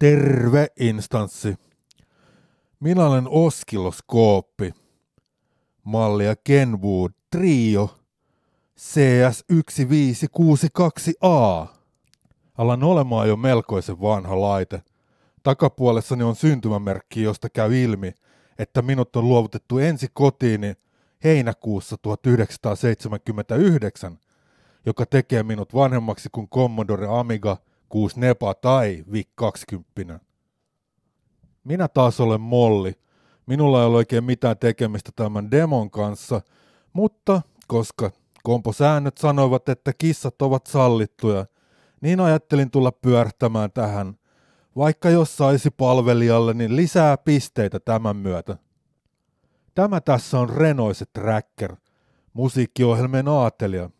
Terve instanssi. Minä olen oskiloskooppi. Mallia Kenwood Trio CS1562A. Alan olemaan jo melkoisen vanha laite. Takapuolessani on syntymämerkki, josta käy ilmi, että minut on luovutettu ensi kotiini heinäkuussa 1979, joka tekee minut vanhemmaksi kuin Commodore Amiga 6 Nepa tai VIC-20. Minä taas olen Molli. Minulla ei ole oikein mitään tekemistä tämän demon kanssa, mutta koska komposäännöt sanoivat, että kissat ovat sallittuja, niin ajattelin tulla pyörähtämään tähän, vaikka jos saisi palvelijalle niin lisää pisteitä tämän myötä. Tämä tässä on Renoise Tracker, musiikkiohjelmien aatelija.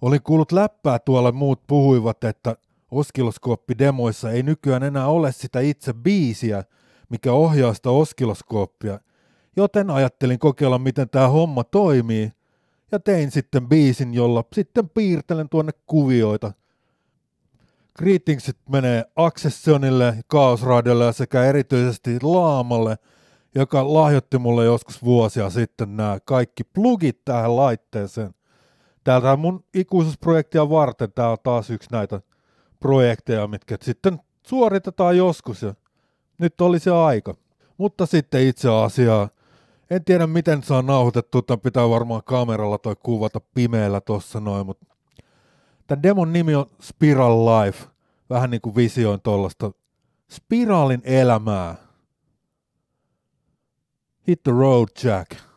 Olin kuullut läppää tuolla, muut puhuivat, että oskiloskooppidemoissa ei nykyään enää ole sitä itse biisiä, mikä ohjaa sitä oskiloskooppia, joten ajattelin kokeilla, miten tämä homma toimii, ja tein sitten biisin, jolla sitten piirtelen tuonne kuvioita. Greetingsit menee Accessionille, Chaos Radiolle sekä erityisesti Laamalle, joka lahjoitti mulle joskus vuosia sitten nämä kaikki plugit tähän laitteeseen. Täältä mun ikuisuusprojektia varten, tää on taas yksi näitä projekteja, mitkä sitten suoritetaan joskus ja nyt oli se aika. Mutta sitten itse asiaa, en tiedä miten saa nauhoitettua, tämän pitää varmaan kameralla toi kuvata pimeällä tossa noin, mutta tämän demon nimi on Spiral Life, vähän niin kuin visioin tollasta spiraalin elämää. Hit the road, Jack.